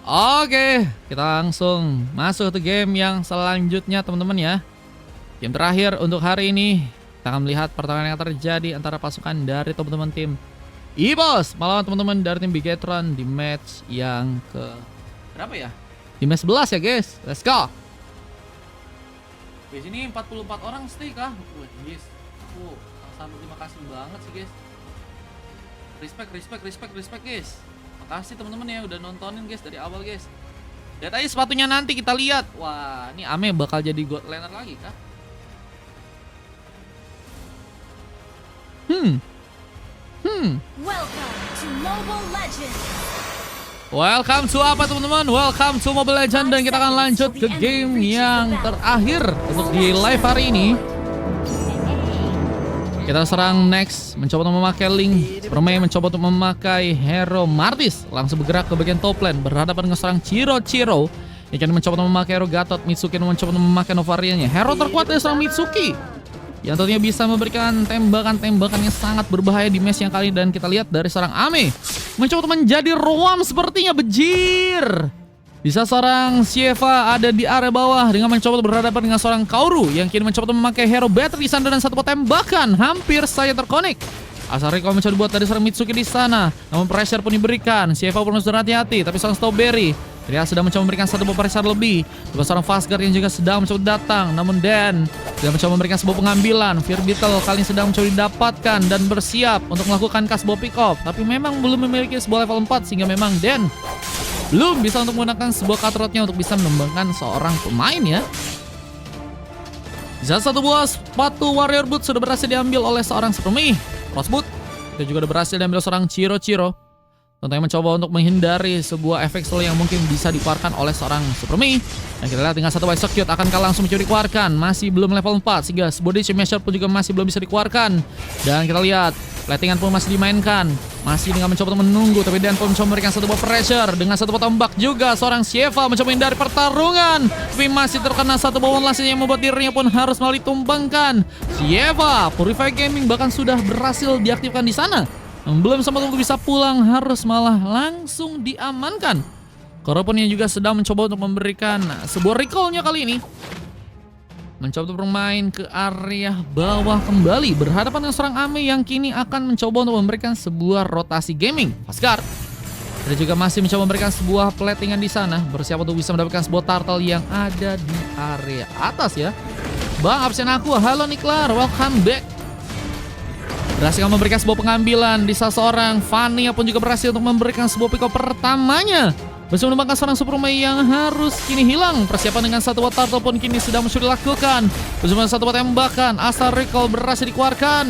Oke, kita langsung masuk ke game yang selanjutnya teman-teman ya. Game terakhir untuk hari ini. Kita akan melihat pertarungan yang terjadi antara pasukan dari teman-teman tim EPOS melawan teman-teman dari tim Bigetron di match yang ke berapa ya? Di match 11 ya guys. Let's go. Guys, ini 44 orang stay kah? Wah guys, aku sangat terima kasih banget sih guys. Respect guys. Makasih teman-teman ya udah nontonin guys dari awal guys. Lihat aja sepatunya nanti kita lihat. Wah, ini Ame bakal jadi God Laner lagi kah? Welcome to Mobile Legends. Welcome to apa teman-teman? Welcome to Mobile Legends dan kita akan lanjut ke game yang terakhir untuk di live hari ini. Kita serang Next, mencoba untuk memakai Link. Superman mencoba untuk memakai Hero Martis. Langsung bergerak ke bagian top lane, berhadapan dengan seorang Chiro. Yang mencoba untuk memakai Hero Gatot. Mitsuki mencoba untuk memakai Novariannya. Hero terkuat dari seorang Mitsuki, yang tentunya bisa memberikan tembakan-tembakan yang sangat berbahaya di match yang kali. Dan kita lihat dari seorang Ame mencoba untuk menjadi Roam sepertinya bejir. Bisa seorang Shieva ada di area bawah dengan mencoba untuk berhadapan dengan seorang Kaoru yang kini mencoba untuk memakai Hero Battery di sana dan satu tembakan hampir saja terkonek. Asari kalau mencoba dibuat dari seorang Mitsuki di sana, namun pressure pun diberikan. Shieva pun harus berhati-hati, tapi seorang Strawberry dia sedang mencoba memberikan satu pressure lebih. Juga seorang Fastguard yang juga sedang mencoba datang, namun Dan sedang mencoba memberikan sebuah pengambilan. Fear Beetle kali ini sedang mencoba didapatkan dan bersiap untuk melakukan sebuah pick off, tapi memang belum memiliki sebuah level 4 sehingga memang Dan belum bisa untuk menggunakan sebuah cutrotnya untuk bisa mengembangkan seorang pemain ya. Bisa satu buah sepatu Warrior Boot sudah berhasil diambil oleh seorang Supermi. Frostboot itu juga sudah berhasil diambil seorang Chiro. Tentunya mencoba untuk menghindari sebuah efek slow yang mungkin bisa dikeluarkan oleh seorang Supermi. Dan kita lihat dengan satu white circuit akankah langsung mencoba dikeluarkan. Masih belum level 4 sehingga body measure pun juga masih belum bisa dikeluarkan. Dan kita lihat platingan pun masih dimainkan. Masih dengan mencoba untuk menunggu, tapi Dan pun mencoba memberikan satu buah pressure. Dengan satu buah tombak juga seorang Shieva mencoba menghindari pertarungan, tapi masih terkena satu buah langsing yang membuat dirinya pun harus melalui tumbangkan. Shieva, Purify Gaming bahkan sudah berhasil diaktifkan di sana. Belum sempat untuk bisa pulang, harus malah langsung diamankan. Koro pun yang juga sedang mencoba untuk memberikan sebuah recall-nya kali ini. Mencoba untuk bermain ke area bawah kembali, berhadapan dengan seorang Ame yang kini akan mencoba untuk memberikan sebuah rotasi gaming. Fastguard dia juga masih mencoba memberikan sebuah platingan di sana, bersiap untuk bisa mendapatkan sebuah turtle yang ada di area atas ya. Bang, absen aku. Halo Niklar, welcome back. Berhasil memberikan sebuah pengambilan di salah seorang. Fanny pun juga berhasil untuk memberikan sebuah pick up pertamanya. Berhasil menemukan seorang Superman yang harus kini hilang. Persiapan dengan satu buah turtle pun kini sedang sudah dilakukan. Bersama satu buah tembakan, Astar Recall berhasil dikeluarkan.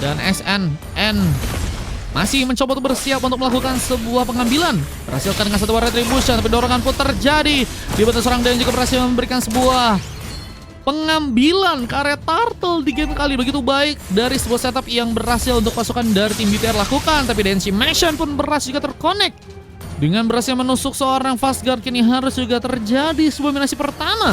Dan SNN masih mencoba untuk bersiap untuk melakukan sebuah pengambilan. Berhasilkan dengan satu buah retribution, tapi dorongan pun terjadi. Di batas seorang Dan juga berhasil memberikan sebuah pengambilan ke area turtle di game kali. Begitu baik dari sebuah setup yang berhasil untuk pasukan dari tim BTR lakukan. Tapi Densi Mission pun berhasil juga terconnect. Dengan berhasil menusuk seorang Fastguard, kini harus juga terjadi sebuah minasi pertama.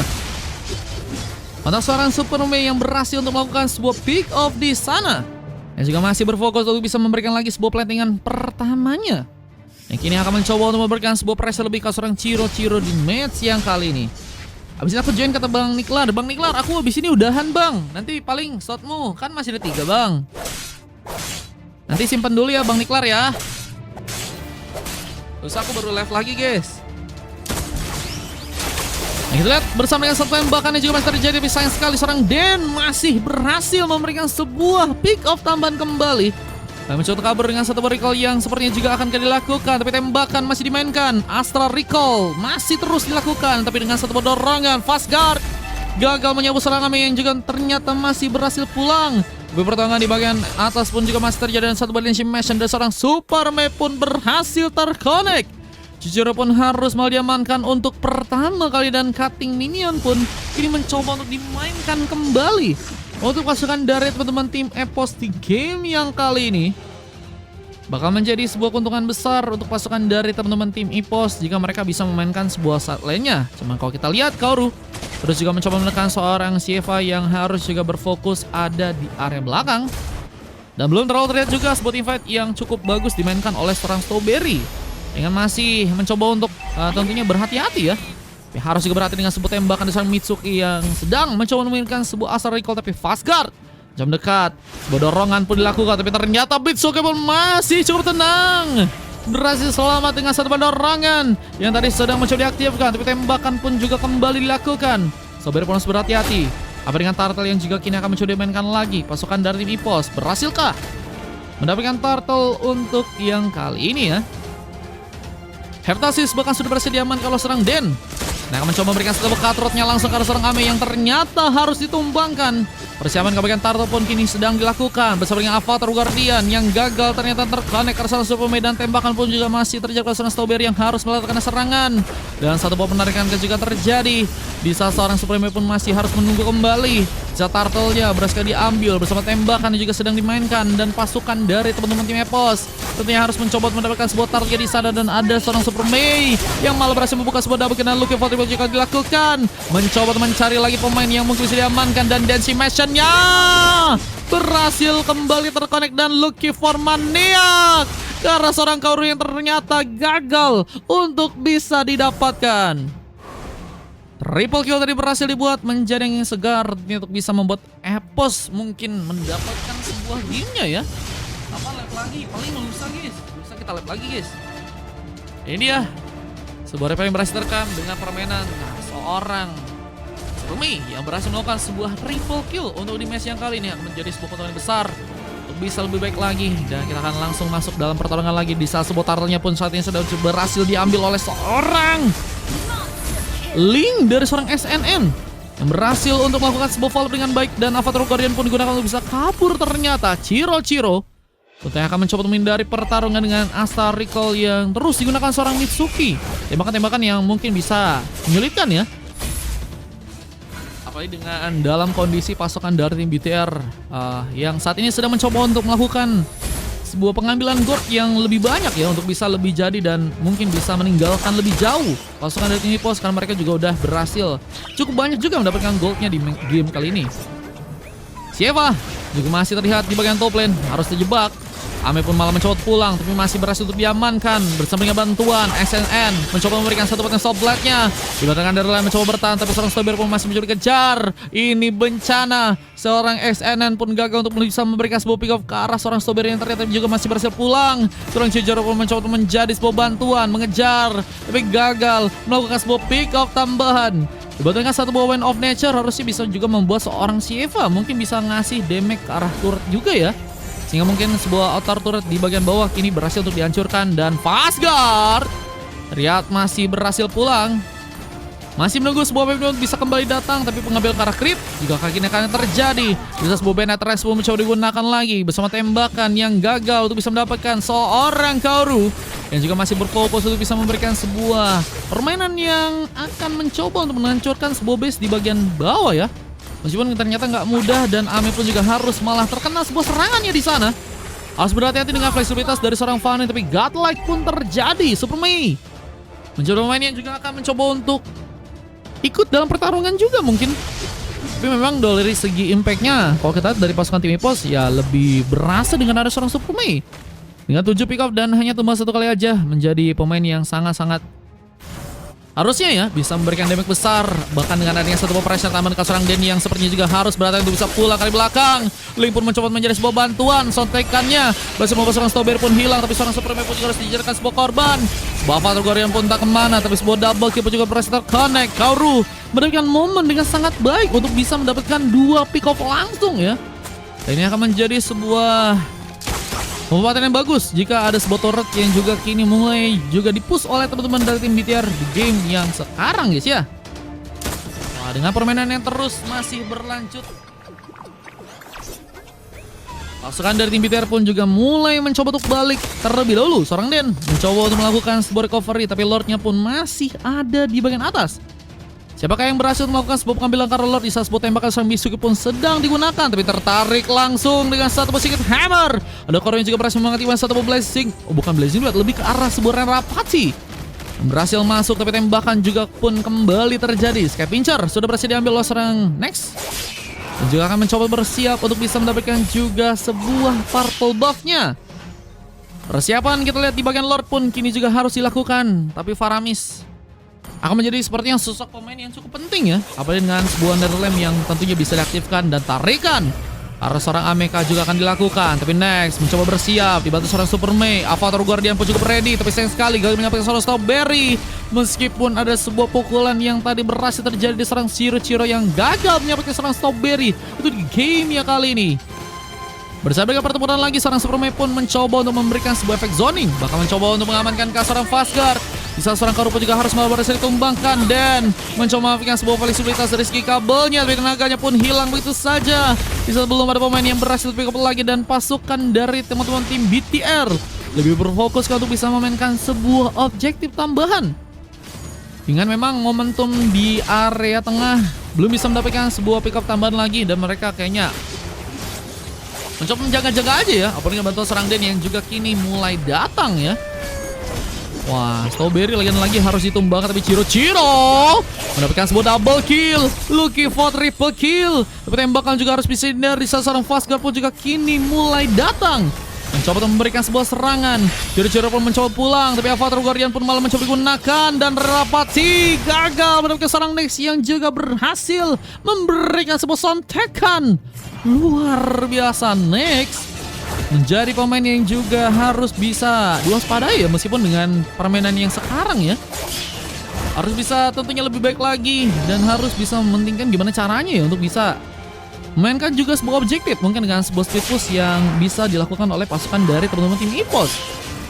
Untuk seorang Superman yang berhasil untuk melakukan sebuah pick off di sana. Yang juga masih berfokus untuk bisa memberikan lagi sebuah platingan pertamanya. Yang kini akan mencoba untuk memberikan sebuah pressure lebih ke seorang Chiro di match yang kali ini. Abis ini aku join kata Bang Niklar. Bang Niklar, aku abis ini udahan bang. Nanti paling slotmu kan masih ada 3 bang. Nanti simpen dulu ya Bang Niklar ya. Terus aku baru live lagi guys. Nah, kita lihat bersama dengan satu tembakan yang juga masih terjadi. Tapi sayang sekali seorang Dan masih berhasil memberikan sebuah pick off tambahan kembali. Dan mencoba kabur dengan satu recall yang sepertinya juga akan dilakukan. Tapi tembakan masih dimainkan. Astral Recall masih terus dilakukan. Tapi dengan satu dorongan, Fastguard gagal menyambut serangan yang juga ternyata masih berhasil pulang. Pertarungan di bagian atas pun juga masih terjadi dan satu balance mission dan seorang Superman pun berhasil terconnect. Jujur pun harus malah diamankan untuk pertama kali dan cutting minion pun kini mencoba untuk dimainkan kembali untuk pasukan dari teman-teman tim EPOS di game yang kali ini. Bakal menjadi sebuah keuntungan besar untuk pasukan dari teman-teman tim EPOS jika mereka bisa memainkan sebuah side lane-nya. Cuman kalau kita lihat Kaoru terus juga mencoba menekan seorang Shieva yang harus juga berfokus ada di area belakang. Dan belum terlalu terlihat juga sebuah teamfight yang cukup bagus dimainkan oleh seorang Strawberry. dengan masih mencoba untuk tentunya berhati-hati ya. Tapi harus juga berhati dengan sebuah tembakan dari Mitsuki yang sedang mencoba memainkan sebuah asal recall, tapi fast guard jam dekat. Sebuah dorongan pun dilakukan, tapi ternyata Mitsuki pun masih cukup tenang, berhasil selamat dengan satu dorongan yang tadi sedang mencoba diaktifkan, tapi tembakan pun juga kembali dilakukan. Strawberry pun harus berhati-hati. Apa dengan Turtle yang juga kini akan mencoba dimainkan lagi? Pasukan dari tim EPOS berhasilkah mendapatkan Turtle untuk yang kali ini ya? Heptasis bahkan sudah berhasil diaman kalau serang Den. Nah, akan mencoba memberikan satu cutthroat-nya langsung ke arah serang Ame yang ternyata harus ditumbangkan. Persiapan kebagian Turtle pun kini sedang dilakukan bersama dengan Avatar Guardian yang gagal ternyata terkonek ke arah super medan. Tembakan pun juga masih terjadi ke serang Strawberry yang harus melakukan serangan. Dan satu buah penarikan juga terjadi di saat seorang Supreme pun masih harus menunggu kembali. Saat Turtle-nya berhasil diambil bersama tembakan yang juga sedang dimainkan, dan pasukan dari teman-teman tim EPOS tentunya harus mencoba mendapatkan sebuah target di sana, dan ada seorang Super Mei yang malah berhasil membuka sebuah double kill, dan Lucky Fortable juga dilakukan mencoba mencari lagi pemain yang mungkin bisa diamankan, dan Decimation-nya berhasil kembali terkonek, dan Lucky for maniak ke arah seorang Kaoru yang ternyata gagal untuk bisa didapatkan. Triple kill tadi berhasil dibuat menjadi yang segar untuk bisa membuat EPOS mungkin mendapatkan sebuah gamenya ya. Apa lap lagi? Paling lusa guys. Lusa kita lap lagi guys. Ini dia sebuah replay yang berhasil terekam dengan permainan seorang Rumi yang berhasil melakukan sebuah triple kill untuk di match yang kali ini akan menjadi sebuah keuntungan besar untuk bisa lebih baik lagi. Dan kita akan langsung masuk dalam pertarungan lagi di saat sebuah turtle-nya pun saat ini sudah berhasil diambil oleh seorang Link dari seorang SNN yang berhasil untuk melakukan sebuah follow dengan baik, dan Avatar Guardian pun digunakan untuk bisa kabur. Ternyata Chiro tentunya akan mencoba menghindari pertarungan dengan Astar Recall yang terus digunakan seorang Mitsuki. Tembakan-tembakan yang mungkin bisa menyulitkan ya, apalagi dengan dalam kondisi pasukan dari tim BTR yang saat ini sedang mencoba untuk melakukan sebuah pengambilan gold yang lebih banyak ya, untuk bisa lebih jadi dan mungkin bisa meninggalkan lebih jauh pasukan dari tim EPOS, karena mereka juga udah berhasil cukup banyak juga mendapatkan goldnya di game kali ini. Sieva juga masih terlihat di bagian top lane, harus terjebak. Ame pun malah mencoba pulang, tapi masih berhasil untuk diamankan bersama dengan bantuan SNN. Mencoba memberikan satu potential blade-nya. Dibatangkan dari lain mencoba bertahan, tapi seorang Strawberry pun masih mencoba dikejar. Ini bencana. Seorang SNN pun gagal untuk bisa memberikan sebuah pick off ke arah seorang Strawberry yang ternyata juga masih berhasil pulang. Seorang Chijiro pun mencoba untuk menjadi sebuah bantuan, mengejar, tapi gagal melakukan sebuah pick off tambahan. Dibantukan satu buah Wind of Nature, harusnya bisa juga membuat seorang Sieva mungkin bisa ngasih damage ke arah turret juga ya. Sehingga mungkin sebuah outer turret di bagian bawah kini berhasil untuk dihancurkan, dan Fast Guard Riyad masih berhasil pulang. Masih menunggu sebuah wave untuk bisa kembali datang, tapi pengambil ke arah creep juga kali ini akan terjadi. Bisa sebuah Bennett Respo mencoba digunakan lagi bersama tembakan yang gagal untuk bisa mendapatkan seorang Kaoru yang juga masih berfokus untuk bisa memberikan sebuah permainan yang akan mencoba untuk menghancurkan sebuah base di bagian bawah ya. Meskipun ternyata nggak mudah, dan Ame pun juga harus malah terkena sebuah serangannya di sana. Harus berhati-hati dengan fleksibilitas dari seorang Fanny, tapi godlike pun terjadi. Super Mei mencoba pemain yang juga akan mencoba untuk ikut dalam pertarungan juga mungkin. Tapi memang dari segi impactnya, kalau kita lihat dari pasukan tim EPOS ya lebih berasa dengan ada seorang Super Mei. Dengan 7 pick up dan hanya tumbang satu kali aja, menjadi pemain yang sangat-sangat harusnya ya bisa memberikan damage besar. Bahkan dengan adanya satu operation taman ke seorang Den yang sepertinya juga harus berhati untuk bisa pulang kali belakang. Link pun mencoba menjadi sebuah bantuan. Sontekannya berhasil membuat seorang Strawberry pun hilang, tapi seorang Superman pun juga harus dijadikan sebuah korban. Sebuah Avatar Guardian pun tak kemana, tapi sebuah double kill pun juga berhasil terconnect. Kaoru mendapatkan momen dengan sangat baik untuk bisa mendapatkan 2 pick off langsung ya. Dan ini akan menjadi sebuah pembuatan yang bagus jika ada sebuah turret yang juga kini mulai juga dipush oleh teman-teman dari tim BTR di game yang sekarang guys ya. Wah, dengan permainan yang terus masih berlanjut, pasukan dari tim BTR pun juga mulai mencoba untuk balik terlebih dahulu. Seorang Den mencoba untuk melakukan sebuah recovery, tapi Lordnya pun masih ada di bagian atas. Siapakah yang berhasil melakukan sebuah pengambilan karena Lord di saat sebuah tembakan seorang Mitsuki pun sedang digunakan, tapi tertarik langsung dengan satu Secret Hammer. Ada Koro yang juga berhasil mengaktifkan satu Blazing. Oh, bukan Blazing Blade, lebih ke arah sebuah Renrapachi. Berhasil masuk, tapi tembakan juga pun kembali terjadi. Scavenger sudah berhasil diambil oleh seorang Next, dan juga akan mencoba bersiap untuk bisa mendapatkan juga sebuah purple buff-nya. Persiapan kita lihat di bagian Lord pun kini juga harus dilakukan. Tapi Faramis akan menjadi sepertinya sosok pemain yang cukup penting ya. Apalagi dengan sebuah Netherlands yang tentunya bisa diaktifkan dan tarikan. Arah seorang Ameka juga akan dilakukan. Tapi next mencoba bersiap dibantu seorang Super Mei. Avatar Guardian pun cukup ready. Tapi sayang sekali gagal menyelamatkan seorang Strawberry. Meskipun ada sebuah pukulan yang tadi berhasil terjadi di seorang Chiro yang gagal menyelamatkan seorang Strawberry. Itu di game ya kali ini. Bersama dengan pertempuran lagi, seorang Super Mei pun mencoba untuk memberikan sebuah efek zoning. Bahkan mencoba untuk mengamankan ke seorang Fastguard. Di saat seorang Karupo juga harus berhasil ditumbangkan dan mencoba mematikan sebuah fleksibilitas dari segi kabelnya. Tapi tenaganya pun hilang begitu saja. Di saat belum ada pemain yang berhasil pick up lagi dan pasukan dari teman-teman tim BTR lebih berfokus untuk bisa memainkan sebuah objektif tambahan. Dengan memang momentum di area tengah belum bisa mendapatkan sebuah pick up tambahan lagi dan mereka kayaknya mencoba menjaga-jaga aja ya. Apalagi bantuan serang Den yang juga kini mulai datang ya. Wah, Strawberry lagi harus ditumbangkan tapi Chiro mendapatkan sebuah double kill. Lucky for triple kill. Tapi tembakan juga harus bisa dihindari. Seorang Fastguard pun juga kini mulai datang. Mencoba untuk memberikan sebuah serangan. Chiro pun mencoba pulang. Tapi Avatar Guardian pun malah mencoba digunakan. Dan Rapati gagal mendapatkan seorang Nex yang juga berhasil memberikan sebuah sontekan. Luar biasa Nex. Menjadi pemain yang juga harus bisa diwaspadai ya, meskipun dengan permainan yang sekarang ya. Harus bisa tentunya lebih baik lagi dan harus bisa mementingkan gimana caranya ya untuk bisa memainkan juga sebuah objektif mungkin dengan sebuah speed push yang bisa dilakukan oleh pasukan dari teman-teman tim EPOS.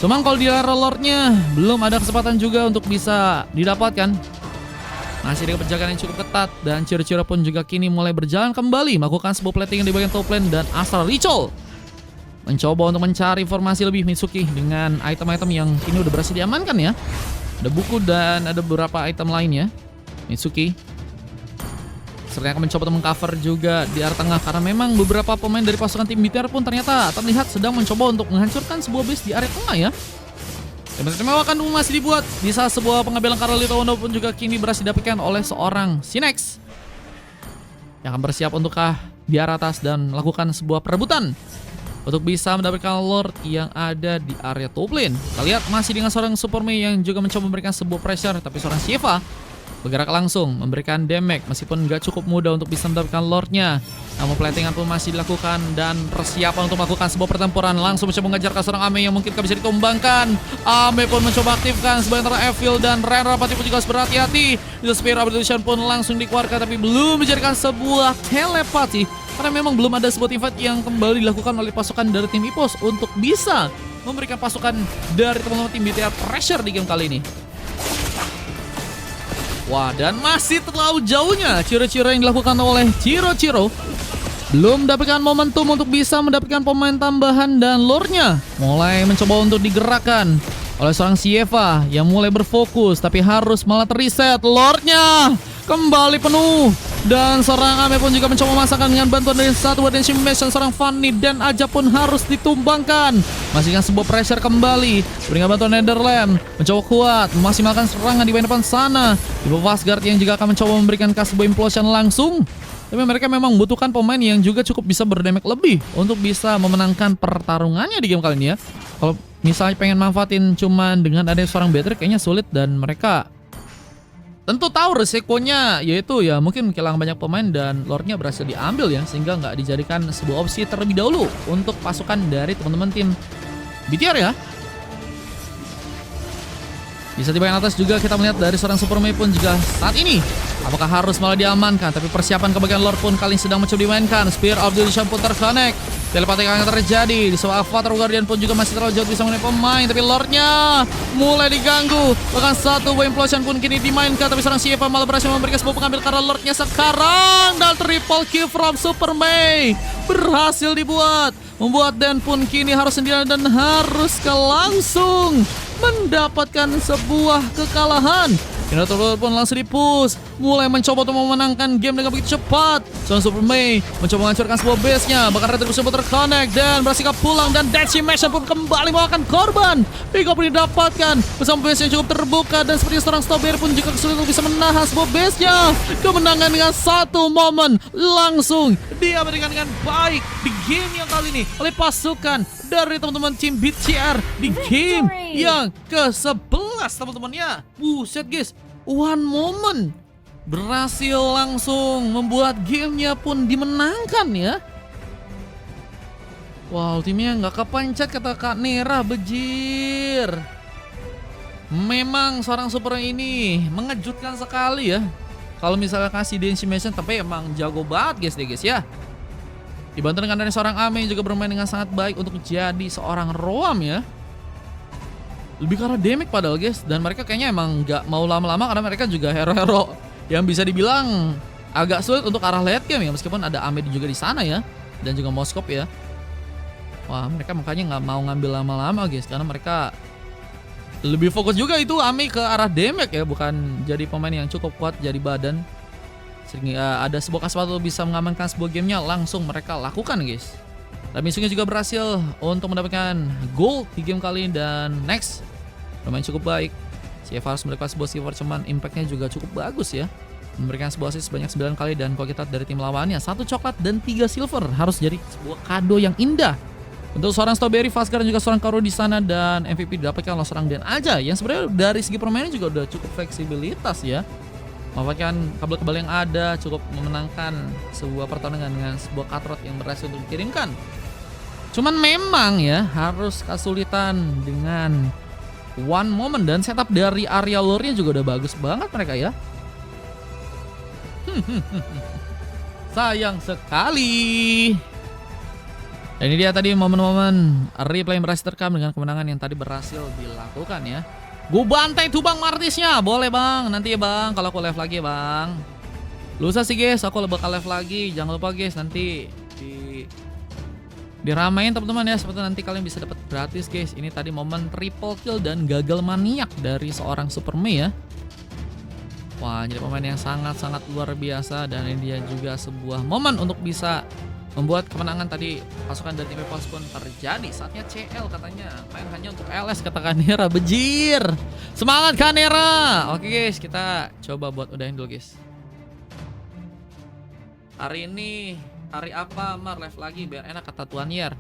Cuman kalau di area Lordnya belum ada kesempatan juga untuk bisa didapatkan. Masih dengan penjagaan yang cukup ketat dan Chiro pun juga kini mulai berjalan kembali melakukan sebuah plating di bagian top lane dan Astral Ritual mencoba untuk mencari informasi lebih Mitsuki dengan item-item yang kini udah berhasil diamankan ya. Ada buku dan ada beberapa item lainnya. Mitsuki serta akan mencoba untuk mengcover juga di area tengah karena memang beberapa pemain dari pasukan tim BTR pun ternyata terlihat sedang mencoba untuk menghancurkan sebuah base di area tengah ya. Dan akan masih dibuat di saat sebuah pengambilan Carlito Wondo pun juga kini berhasil didapatkan oleh seorang Sinex yang akan bersiap untukkah di area atas dan melakukan sebuah perebutan untuk bisa mendapatkan Lord yang ada di area top lane. Kita lihat masih dengan seorang Super Mei yang juga mencoba memberikan sebuah pressure. Tapi seorang Shiva bergerak langsung memberikan damage meskipun gak cukup mudah untuk bisa mendapatkan Lordnya. Namun platingan pun masih dilakukan dan persiapan untuk melakukan sebuah pertempuran. Langsung mencoba mengejar ke seorang Ame yang mungkin gak bisa ditumbangkan. Ame pun mencoba aktifkan sebagai antara Evil dan Ren Rapati pun juga harus berhati-hati. The Spear of Illusion pun langsung dikeluarkan tapi belum menjadikan sebuah telepati. Karena memang belum ada sebuah teamfight yang kembali dilakukan oleh pasukan dari tim EPOS untuk bisa memberikan pasukan dari teman-teman tim BTR pressure di game kali ini. Wah, dan masih terlalu jauhnya Chiro yang dilakukan oleh Chiro. Belum mendapatkan momentum untuk bisa mendapatkan pemain tambahan dan lore-nya mulai mencoba untuk digerakkan oleh seorang Sieva yang mulai berfokus tapi harus malah terreset. Lore-nya kembali penuh. Dan seorang Ame pun juga mencoba memasangkan dengan bantuan dari satu Redemption Mesh dan seorang Fanny dan Aja pun harus ditumbangkan. Masih dengan sebuah pressure kembali. Berikan bantuan Netherlands. Mencoba kuat. Memaksimalkan serangan di bagian depan sana. Di bawah Fastguard yang juga akan mencoba memberikan sebuah implosion langsung. Tapi mereka memang membutuhkan pemain yang juga cukup bisa berdamage lebih untuk bisa memenangkan pertarungannya di game kali ini ya. Kalau misalnya pengen manfaatin cuman dengan ada seorang battery kayaknya sulit dan mereka tentu tahu resikonya yaitu ya mungkin kehilangan banyak pemain dan lore-nya berhasil diambil ya sehingga nggak dijadikan sebuah opsi terlebih dahulu untuk pasukan dari teman-teman tim BTR ya. Bisa di bagian atas juga kita melihat dari seorang Super Mei pun juga saat ini apakah harus malah diamankan, tapi persiapan ke bagian lore pun kali ini sedang mencoba dimainkan. Spear of the Illusion pun terconnect. Telepati yang terjadi di sebuah Avatar Guardian pun juga masih terlalu jauh bisa mengenai pemain, tapi lore-nya mulai diganggu. Bahkan satu implosion pun kini dimainkan, tapi seorang Shiva malah berhasil memberikan sebuah pengambil karena lore-nya sekarang. Dan triple kill from Super Mei berhasil dibuat. Membuat Dan pun kini harus sendirian dan harus langsung mendapatkan sebuah kekalahan Inator pun langsung dipush, mulai mencoba untuk memenangkan game dengan begitu cepat. Seorang Super Mei mencoba menghancurkan sebuah base-nya, bahkan Retribution pun terconnect dan berhasil pulang, dan Decimation pun kembali memakan korban. Pick up pun didapatkan bersama base yang cukup terbuka, dan seperti seorang Strawberry pun juga kesulitan untuk bisa menahan sebuah base-nya. Kemenangan dengan satu momen langsung diabadikan dengan baik di game yang kali ini oleh pasukan dari teman-teman tim BTR di game yang ke-11 teman-teman ya. Buset guys, one moment berhasil langsung membuat gamenya pun dimenangkan ya. Wow, timnya nggak kepencet kata Kak Nera, bejir. Memang seorang super ini mengejutkan sekali ya. Kalau misalnya kasih Decimation, tapi emang jago banget guys ya. Dibantu dengan dari seorang Ame yang juga bermain dengan sangat baik untuk jadi seorang Roam ya. Lebih ke arah damage padahal guys. Dan mereka kayaknya emang gak mau lama-lama karena mereka juga hero-hero yang bisa dibilang agak sulit untuk arah late game ya. Meskipun ada Ame juga di sana ya. Dan juga Moskop ya. Wah, mereka makanya gak mau ngambil lama-lama guys. Karena mereka lebih fokus juga itu Ame ke arah damage ya. Bukan jadi pemain yang cukup kuat jadi badan. Sehingga ada sebuah kesempatan bisa mengamankan sebuah gamenya, langsung mereka lakukan guys. Dan Misunya juga berhasil untuk mendapatkan gold di game kali ini. Dan next bermain cukup baik. CF harus mendapatkan sebuah silver, cuman impactnya juga cukup bagus ya. Memberikan sebuah assist sebanyak 9 kali. Dan kalau kita dari tim lawannya 1 coklat dan 3 silver, harus jadi sebuah kado yang indah untuk seorang Strawberry, Fazgar dan juga seorang Karo di sana. Dan MVP didapatkan oleh seorang Den aja yang sebenarnya dari segi permainan juga udah cukup fleksibilitas ya. Memanfaatkan kabel-kabel yang ada, cukup memenangkan sebuah pertandingan dengan sebuah katrot yang berhasil untuk dikirimkan. Cuman memang ya harus kesulitan dengan one moment, dan setup dari area lore-nya juga udah bagus banget mereka ya. Sayang sekali. Dan ini dia tadi momen-momen replay yang berhasil terekam dengan kemenangan yang tadi berhasil dilakukan ya. Gue bantai tuh bang Martisnya. Boleh bang, nanti ya bang kalau aku live lagi ya bang. Lusa sih guys, aku bakal live lagi. Jangan lupa guys, nanti diramein teman-teman ya. Seperti nanti kalian bisa dapat gratis guys. Ini tadi momen triple kill dan gagal maniak dari seorang Super Mei ya. Wah, jadi pemain yang sangat-sangat luar biasa. Dan ini dia juga sebuah momen untuk bisa membuat kemenangan tadi pasukan dari tim Evos pun terjadi. Saatnya CL katanya, main hanya untuk LS kata Kanera, bejir. Semangat Kanera. Oke guys, kita coba buat udahin dulu guys. Hari ini hari apa Mar live lagi biar enak kata Tuan Yer.